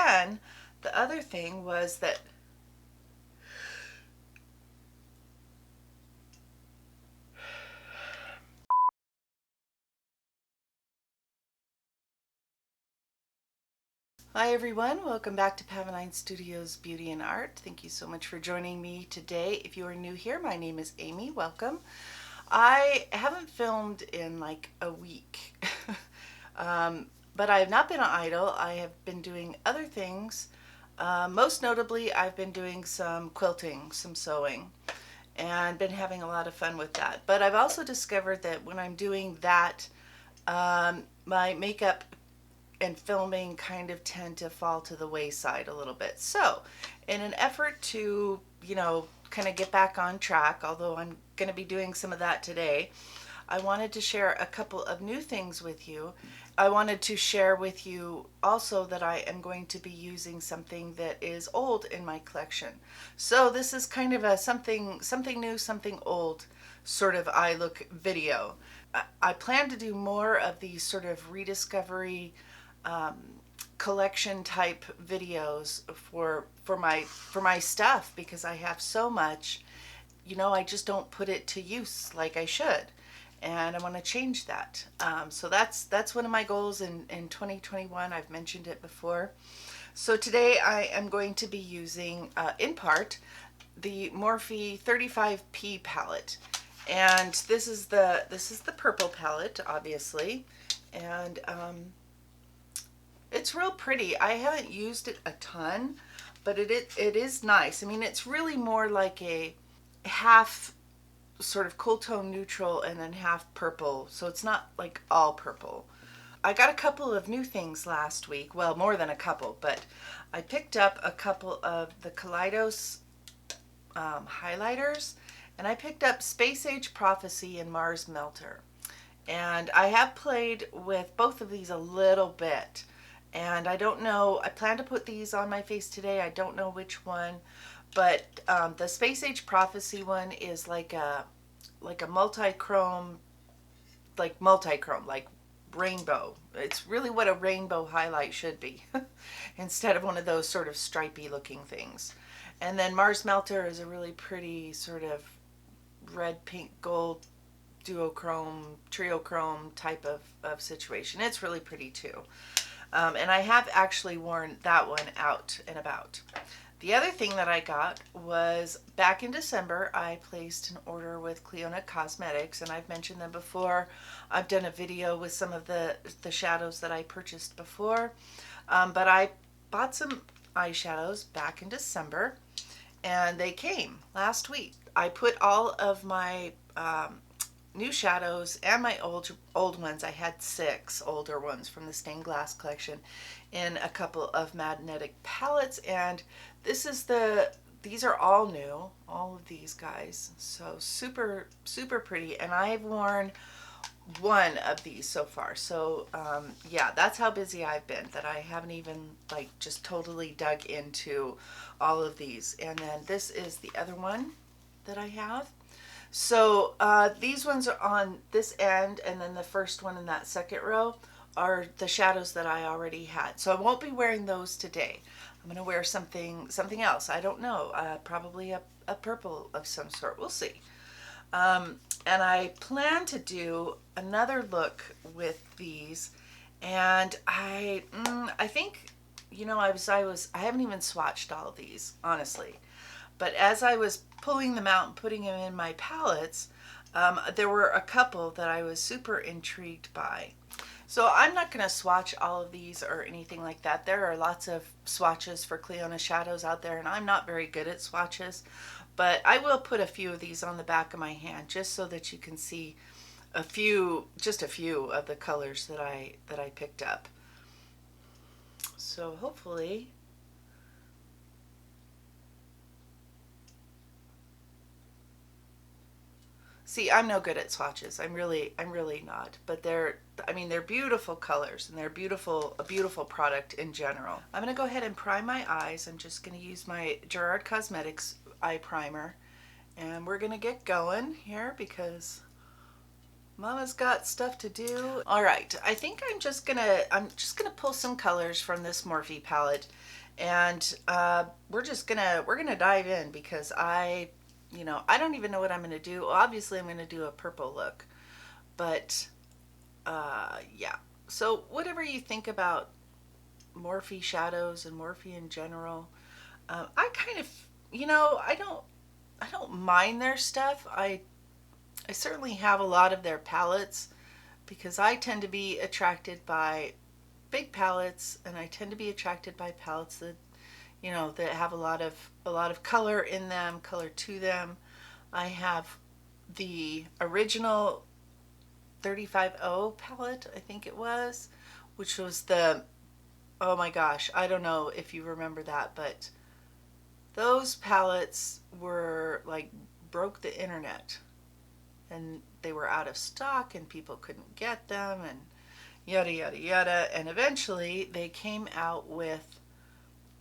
then the other thing was that hi everyone, welcome back to Pavonine Studios Beauty and Art. Thank you so much for joining me today. If you are new here, my name is Amy. Welcome. I haven't filmed in like a week, but I have not been idle. I have been doing other things. Most notably, I've been doing some quilting, some sewing, and been having a lot of fun with that. But I've also discovered that when I'm doing that, my makeup and filming kind of tend to fall to the wayside a little bit. So, in an effort to, kind of get back on track, although I'm going to be doing some of that today, I wanted to share a couple of new things with you. I wanted to share with you also that I am going to be using something that is old in my collection. So this is kind of a something new, something old sort of eye look video. I plan to do more of these sort of rediscovery collection type videos for my stuff, because I have so much, I just don't put it to use like I should, and I want to change that. So that's one of my goals in 2021. I've mentioned it before. So today I am going to be using in part the Morphe 35P palette, and this is the purple palette, obviously, and it's real pretty. I haven't used it a ton, but it is nice. I mean, it's really more like a half sort of cool tone neutral and then half purple, so it's not like all purple. I got a couple of new things last week. Well, more than a couple, but I picked up a couple of the Kaleidos highlighters, and I picked up Space Age Prophecy and Mars Melter. And I have played with both of these a little bit. And I don't know, I plan to put these on my face today. I don't know which one, but the Space Age Prophecy one is like a multi-chrome, like rainbow. It's really what a rainbow highlight should be instead of one of those sort of stripy looking things. And then Mars Melter is a really pretty sort of red, pink, gold duochrome, triochrome type of situation. It's really pretty too. And I have actually worn that one out and about. The other thing that I got was back in December, I placed an order with Clionadh Cosmetics, and I've mentioned them before. I've done a video with some of the shadows that I purchased before, but I bought some eyeshadows back in December, and they came last week. I put all of my new shadows and my old ones, I had 6 older ones from the stained glass collection, in a couple of magnetic palettes, and these are all new, all of these guys, so super pretty, and I've worn one of these so far. So yeah, that's how busy I've been, that I haven't even like just totally dug into all of these. And then this is the other one that I have. So these ones are on this end, and then the first one in that second row are the shadows that I already had. So I won't be wearing those today. I'm going to wear something else. I don't know, probably a purple of some sort. We'll see. And I plan to do another look with these, and I think, I haven't even swatched all of these, honestly. But as I was pulling them out and putting them in my palettes, there were a couple that I was super intrigued by. So I'm not going to swatch all of these or anything like that. There are lots of swatches for Clionadh shadows out there, and I'm not very good at swatches. But I will put a few of these on the back of my hand just so that you can see just a few of the colors that I picked up. So hopefully, see, I'm no good at swatches. I'm really not. But they're beautiful colors, and they're a beautiful product in general. I'm going to go ahead and prime my eyes. I'm just going to use my Gerard Cosmetics eye primer, and we're going to get going here, because Mama's got stuff to do. All right, I think I'm just gonna pull some colors from this Morphe palette, and we're gonna dive in because I don't even know what I'm gonna do. Obviously, I'm gonna do a purple look, but yeah. So whatever you think about Morphe shadows and Morphe in general, I kind of, I don't mind their stuff. I certainly have a lot of their palettes because I tend to be attracted by big palettes, and I tend to be attracted by palettes that have a lot of color in them, color to them. I have the original 35O palette, I think it was, which was the, oh my gosh, I don't know if you remember that, but those palettes were like broke the internet, and they were out of stock and people couldn't get them, and yada yada yada. And eventually they came out with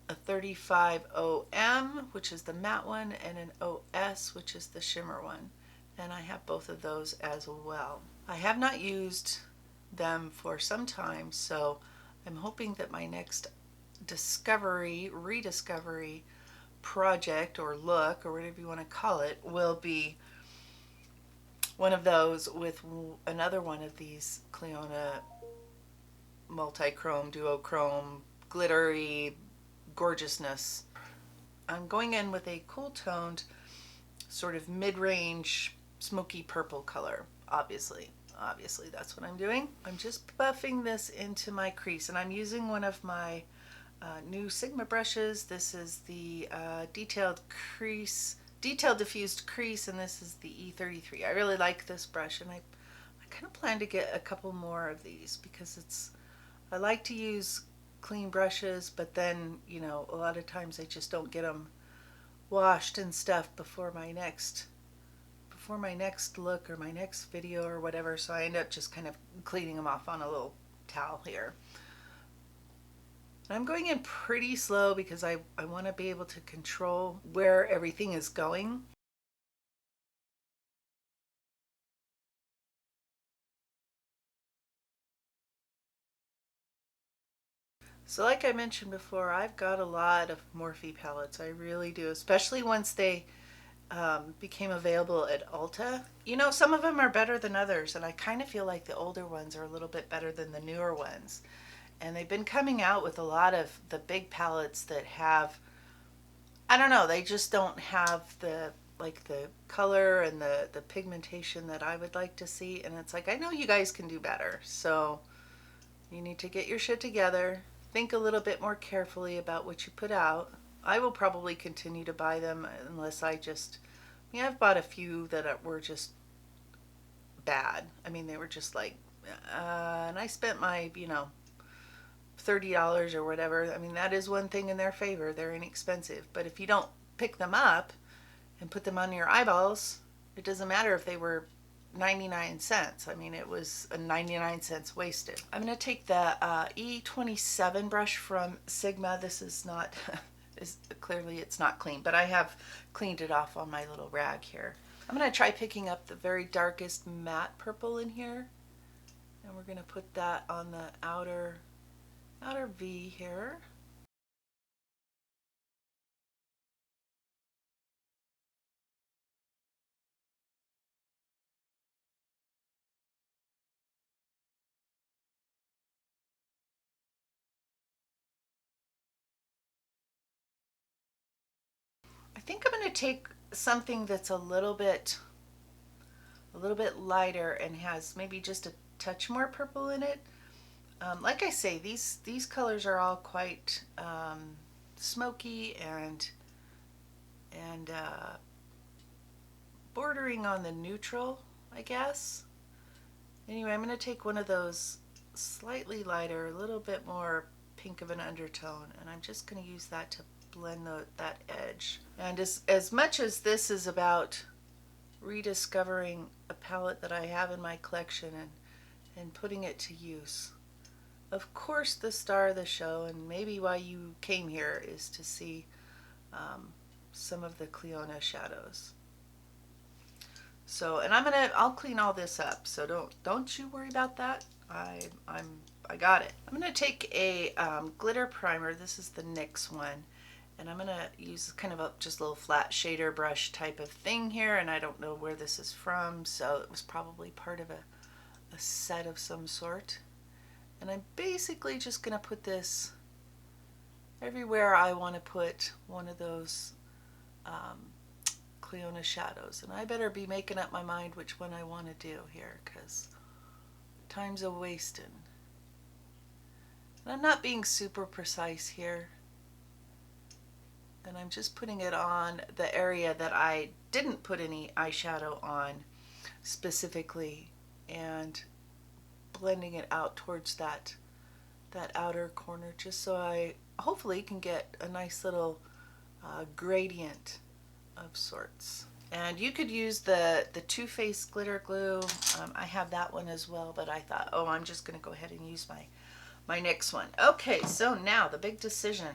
a 35OM, which is the matte one, and an OS, which is the shimmer one. And I have both of those as well. I have not used them for some time, so I'm hoping that my next rediscovery project or look or whatever you want to call it will be one of those with another one of these Clionadh multi-chrome, duochrome, glittery gorgeousness. I'm going in with a cool toned, sort of mid-range, smoky purple color, obviously. Obviously, that's what I'm doing. I'm just buffing this into my crease, and I'm using one of my new Sigma brushes. This is the detailed diffused crease, and this is the E33. I really like this brush, and I kind of plan to get a couple more of these because I like to use clean brushes, but then, a lot of times I just don't get them washed and stuff before my next look or my next video or whatever, so I end up just kind of cleaning them off on a little towel here. I'm going in pretty slow because I want to be able to control where everything is going. So like I mentioned before, I've got a lot of Morphe palettes. I really do, especially once they became available at Ulta. Some of them are better than others, and I kind of feel like the older ones are a little bit better than the newer ones. And they've been coming out with a lot of the big palettes that have, I don't know, they just don't have the color and the pigmentation that I would like to see. And it's like, I know you guys can do better. So you need to get your shit together. Think a little bit more carefully about what you put out. I will probably continue to buy them unless I've bought a few that were just bad. I mean, they were just like, and I spent my, $30 or whatever. I mean, that is one thing in their favor. They're inexpensive. But if you don't pick them up and put them on your eyeballs, it doesn't matter if they were 99 cents. I mean, it was a 99 cents wasted. I'm going to take the E27 brush from Sigma. This is not, clearly it's not clean, but I have cleaned it off on my little rag here. I'm going to try picking up the very darkest matte purple in here, and we're going to put that on the outer V here. I think I'm going to take something that's a little bit lighter and has maybe just a touch more purple in it. Like I say, these colors are all quite smoky and bordering on the neutral, I guess. Anyway, I'm going to take one of those slightly lighter, a little bit more pink of an undertone, and I'm just going to use that to blend that edge. And as much as this is about rediscovering a palette that I have in my collection and putting it to use, of course the star of the show, and maybe why you came here, is to see some of the Clionadh shadows. So, and I'll clean all this up. So don't you worry about that. I got it. I'm gonna take a glitter primer. This is the NYX one. And I'm gonna use kind of a just a little flat shader brush type of thing here. And I don't know where this is from. So it was probably part of a set of some sort. And I'm basically just gonna put this everywhere I want to put one of those Clionadh shadows. And I better be making up my mind which one I want to do here, because time's a wasting. And I'm not being super precise here. And I'm just putting it on the area that I didn't put any eyeshadow on specifically, and blending it out towards that outer corner, just so I hopefully can get a nice little gradient of sorts. And you could use the Too Faced glitter glue. I have that one as well, but I thought, oh, I'm just going to go ahead and use my next one. Okay, so now the big decision.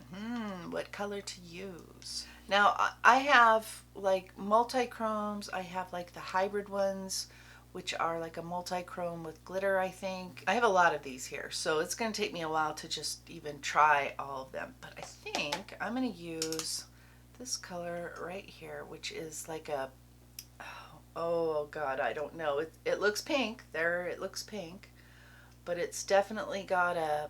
What color to use? Now I have like multi-chromes. I have like the hybrid ones, which are like a multi-chrome with glitter, I think. I have a lot of these here, so it's going to take me a while to just even try all of them. But I think I'm going to use this color right here, which is like a, oh God, I don't know. It looks pink. There, it looks pink. But it's definitely got a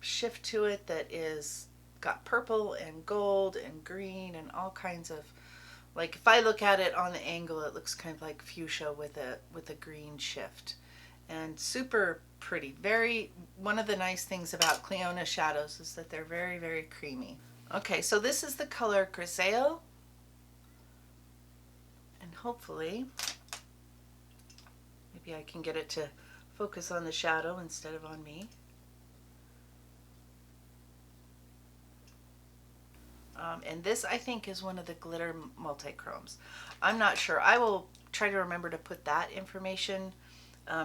shift to it that is got purple and gold and green and all kinds of, like if I look at it on the angle, it looks kind of like fuchsia with a green shift, and super pretty. Very, one of the nice things about Clionadh shadows is that they're very, very creamy. Okay, so this is the color Grisaille, and hopefully maybe I can get it to focus on the shadow instead of on me. And this, I think, is one of the glitter multi-chromes. I'm not sure. I will try to remember to put that information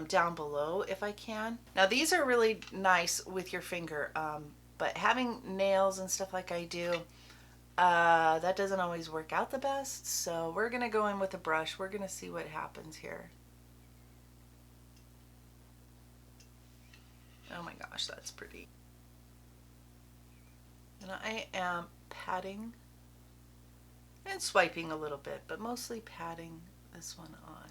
down below if I can. Now, these are really nice with your finger, but having nails and stuff like I do, that doesn't always work out the best. So we're going to go in with a brush. We're going to see what happens here. Oh my gosh, that's pretty. And I am patting and swiping a little bit, but mostly patting this one on.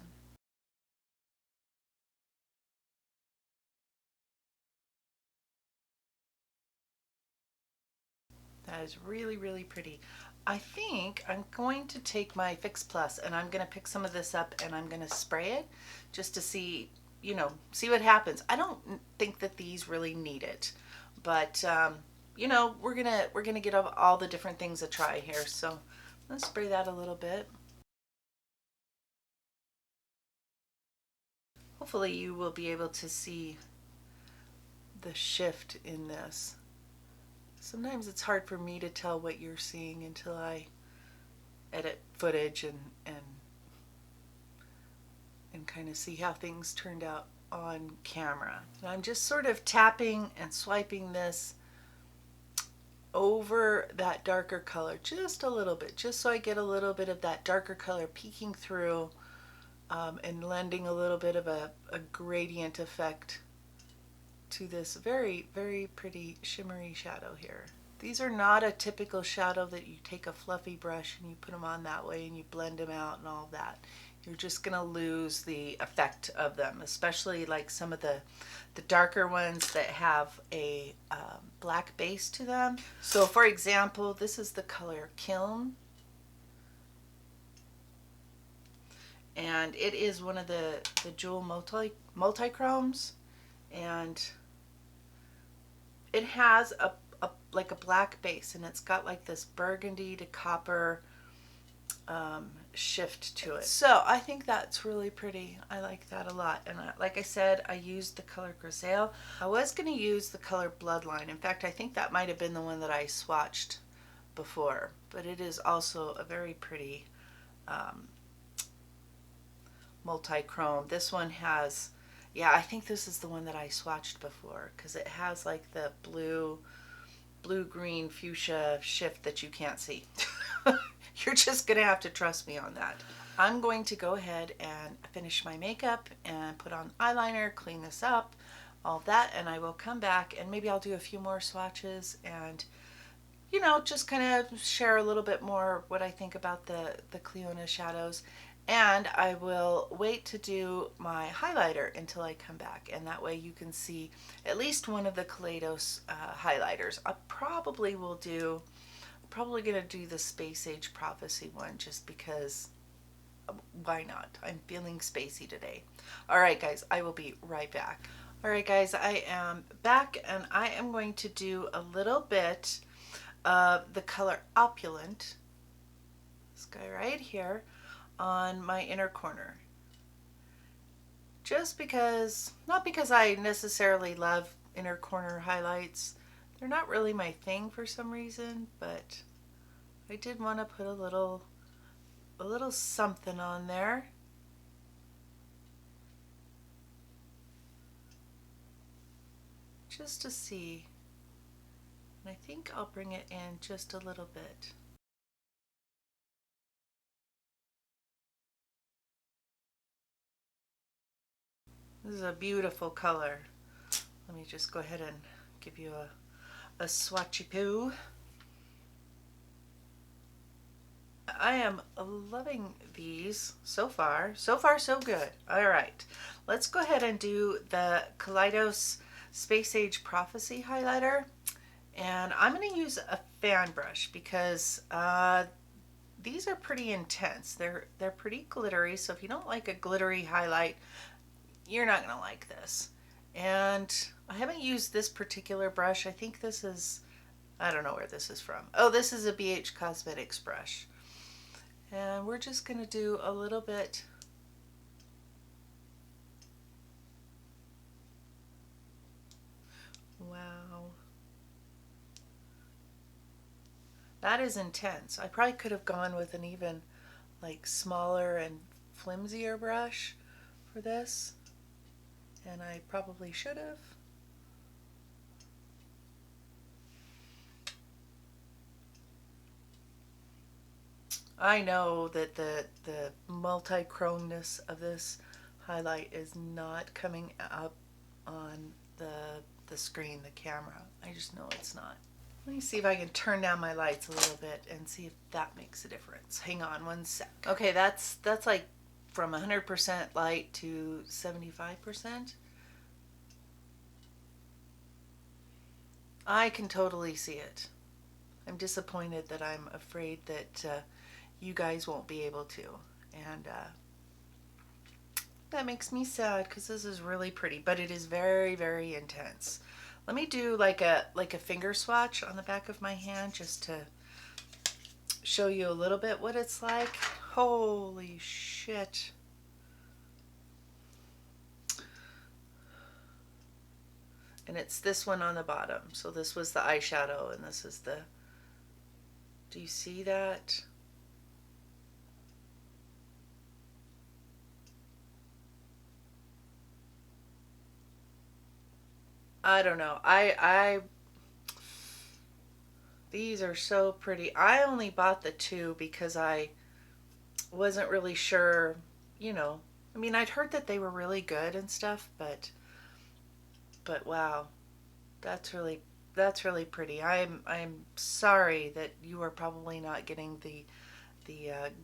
That is really, really pretty. I think I'm going to take my Fix Plus and I'm going to pick some of this up and I'm going to spray it just to see, you know, see what happens. I don't think that these really need it, but you know, we're gonna get all the different things a try here. So let's spray that a little bit. Hopefully you will be able to see the shift in this. Sometimes it's hard for me to tell what you're seeing until I edit footage and kind of see how things turned out on camera. And I'm just sort of tapping and swiping this over that darker color just a little bit, just so I get a little bit of that darker color peeking through, and lending a little bit of a gradient effect to this very, very pretty shimmery shadow here. These are not a typical shadow that you take a fluffy brush and you put them on that way and you blend them out and all that. You're just gonna lose the effect of them, especially like some of the darker ones that have a black base to them. So for example, this is the color Kiln, and it is one of the jewel multi-chromes, and it has a like a black base, and it's got like this burgundy to copper shift to it. So I think that's really pretty. I like that a lot. And like I said, I used the color Grisaille. I was going to use the color Bloodline. In fact, I think that might have been the one that I swatched before, but it is also a very pretty multi-chrome. This one has, yeah, I think this is the one that I swatched before, because it has like the blue-green fuchsia shift that you can't see. You're just gonna have to trust me on that. I'm going to go ahead and finish my makeup and put on eyeliner, clean this up, all that, and I will come back and maybe I'll do a few more swatches and, you know, just kind of share a little bit more what I think about the Clionadh shadows. And I will wait to do my highlighter until I come back, and that way you can see at least one of the Kaleidos highlighters. I probably will do, probably gonna do the Space Age Prophecy one just because why not? I'm feeling spacey today. All right, guys, I will be right back. All right, guys, I am back and I am going to do a little bit of the color Opulent, this guy right here, on my inner corner. Just because, not because I necessarily love inner corner highlights. They're not really my thing for some reason, but I did want to put a little something on there. Just to see. And I think I'll bring it in just a little bit. This is a beautiful color. Let me just go ahead and give you a swatchy poo. I am loving these so far. So far, so good. All right, let's go ahead and do the Kaleidos Space Age Prophecy highlighter. And I'm going to use a fan brush because these are pretty intense. They're pretty glittery, so if you don't like a glittery highlight, you're not going to like this. And I haven't used this particular brush. I think this is, I don't know where this is from. Oh, this is a BH Cosmetics brush. And we're just going to do a little bit. Wow. That is intense. I probably could have gone with an even like smaller and flimsier brush for this. And I probably should have. I know that the multi-chromeness of this highlight is not coming up on the screen, the camera. I just know it's not. Let me see if I can turn down my lights a little bit and see if that makes a difference. Hang on one sec. Okay, that's like from 100% light to 75%. I can totally see it. I'm disappointed that I'm afraid that you guys won't be able to. And that makes me sad because this is really pretty, but it is very, very intense. Let me do like a finger swatch on the back of my hand just to show you a little bit what it's like. Holy shit. And it's this one on the bottom. So this was the eyeshadow and this is the, do you see that? I don't know. These are so pretty. I only bought the two because I wasn't really sure, you know. I mean, I'd heard that they were really good and stuff, but wow. That's really pretty. I'm sorry that you are probably not getting the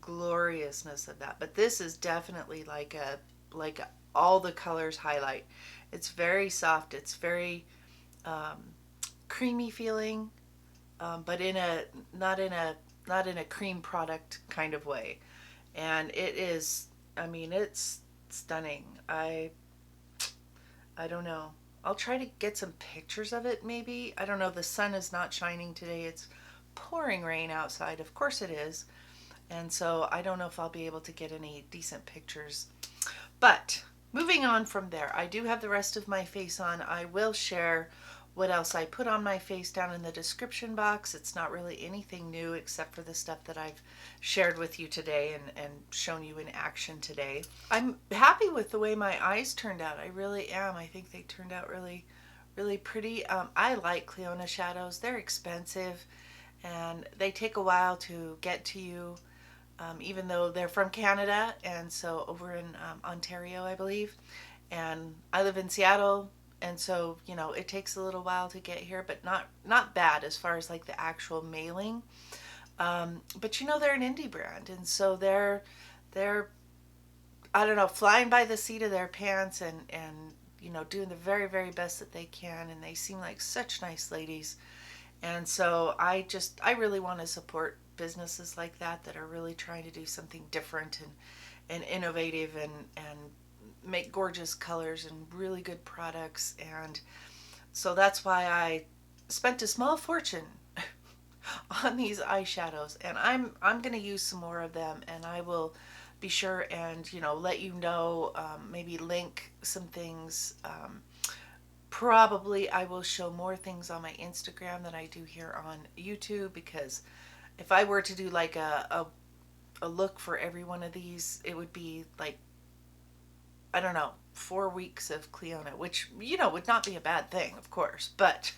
gloriousness of that, but this is definitely like all the colors highlight. It's very soft. It's very creamy feeling, but in a not in a cream product kind of way. And it is. I mean, it's stunning. I don't know. I'll try to get some pictures of it maybe. I don't know. The sun is not shining today. It's pouring rain outside. Of course it is. And so I don't know if I'll be able to get any decent pictures. But moving on from there, I do have the rest of my face on. I will share what else I put on my face down in the description box. It's not really anything new except for the stuff that I've shared with you today and shown you in action today. I'm happy with the way my eyes turned out. I really am. I think they turned out really, really pretty. I like Clionadh shadows. They're expensive and they take a while to get to you. even though they're from Canada, and so over in Ontario, I believe. And I live in Seattle, and so it takes a little while to get here, but not bad as far as like the actual mailing. But they're an indie brand, and so they're I don't know, flying by the seat of their pants, and doing the very, very best that they can, and they seem like such nice ladies. And so I really want to support businesses like that are really trying to do something different and innovative, and make gorgeous colors and really good products. And so that's why I spent a small fortune on these eyeshadows, and I'm going to use some more of them, and I will be sure and let you know, maybe link some things. Probably I will show more things on my Instagram than I do here on YouTube, because if I were to do like a look for every one of these, it would be like, I don't know, 4 weeks of Clionadh, which would not be a bad thing, of course, but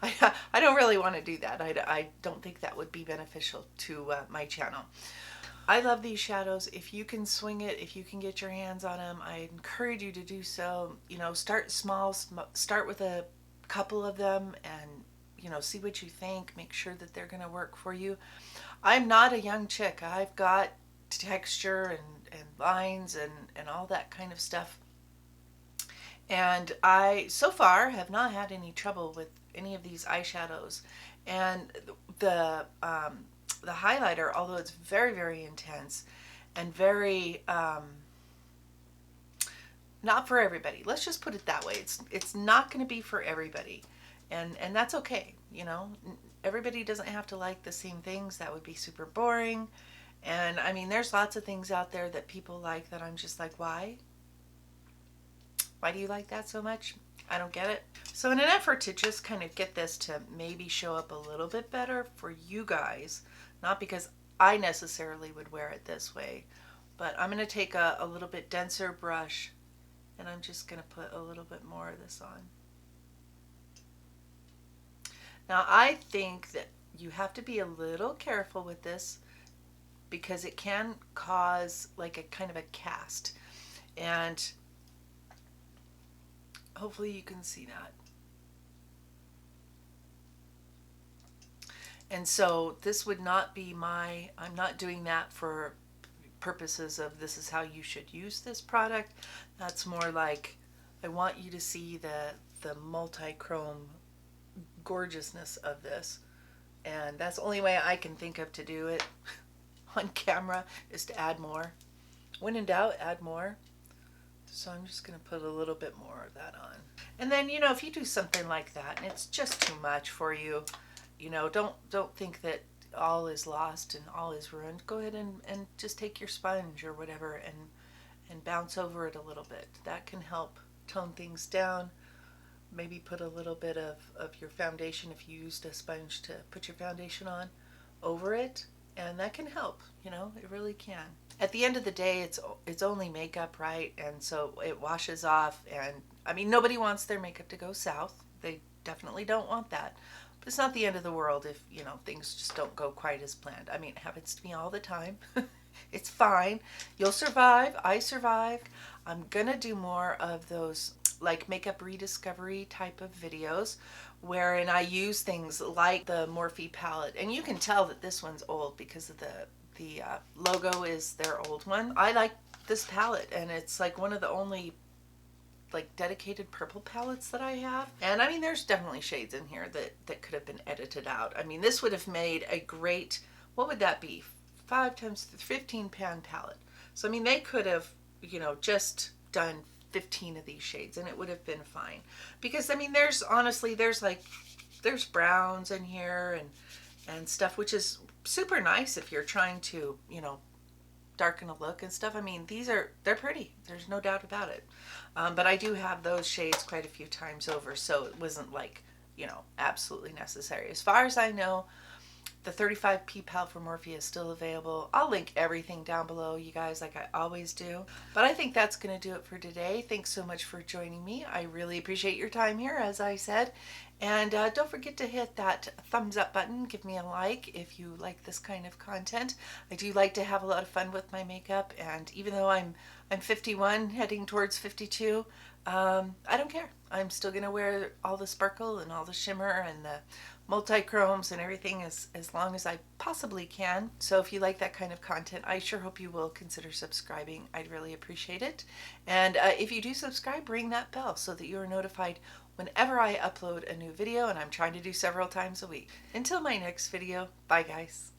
I don't really want to do that. I don't think that would be beneficial to my channel. I love these shadows. If you can swing it, if you can get your hands on them, I encourage you to do so. Start small, start with a couple of them, and see what you think. Make sure that they're going to work for you. I'm not a young chick. I've got texture and lines and all that kind of stuff. And I, so far, have not had any trouble with any of these eyeshadows. And the highlighter, although it's very, very intense and very not for everybody. Let's just put it that way. It's not going to be for everybody, and that's okay. Everybody doesn't have to like the same things. That would be super boring. And I mean, there's lots of things out there that people like that I'm just like, why? Why do you like that so much? I don't get it. So in an effort to just kind of get this to maybe show up a little bit better for you guys, not because I necessarily would wear it this way, but I'm going to take a little bit denser brush, and I'm just going to put a little bit more of this on. Now I think that you have to be a little careful with this, because it can cause like a kind of a cast, and hopefully you can see that. And so this would not be I'm not doing that for purposes of this is how you should use this product. That's more like I want you to see the multi-chrome gorgeousness of this. And that's the only way I can think of to do it on camera, is to add more. When in doubt, add more. So I'm just going to put a little bit more of that on. And then, if you do something like that and it's just too much for you, don't think that all is lost and all is ruined. Go ahead and just take your sponge or whatever and bounce over it a little bit. That can help tone things down. Maybe put a little bit of your foundation, if you used a sponge to put your foundation on, over it, and that can help. It really can. At the end of the day, it's only makeup, right? And so it washes off, and I mean, nobody wants their makeup to go south. They definitely don't want that. But it's not the end of the world if, things just don't go quite as planned. I mean, it happens to me all the time. It's fine. You'll survive. I survived. I'm gonna do more of those like makeup rediscovery type of videos, wherein I use things like the Morphe palette. And you can tell that this one's old because of the logo is their old one. I like this palette, and it's like one of the only like dedicated purple palettes that I have. And I mean, there's definitely shades in here that could have been edited out. I mean, this would have made a great, what would that be? 5 times 15 pan palette. So I mean, they could have, just done 15 of these shades and it would have been fine. Because I mean, there's browns in here and stuff, which is super nice if you're trying to, darken a look and stuff. I mean, they're pretty. There's no doubt about it. But I do have those shades quite a few times over, so it wasn't like, absolutely necessary. As far as I know, the 35p palette from Morphe is still available. I'll link everything down below, you guys, like I always do. But I think that's going to do it for today. Thanks so much for joining me. I really appreciate your time here, as I said. And don't forget to hit that thumbs up button. Give me a like if you like this kind of content. I do like to have a lot of fun with my makeup, and even though I'm 51, heading towards 52, I don't care. I'm still gonna wear all the sparkle and all the shimmer and the multi-chromes and everything as long as I possibly can. So if you like that kind of content, I sure hope you will consider subscribing. I'd really appreciate it. And if you do subscribe, ring that bell so that you are notified whenever I upload a new video, and I'm trying to do several times a week. Until my next video, bye guys.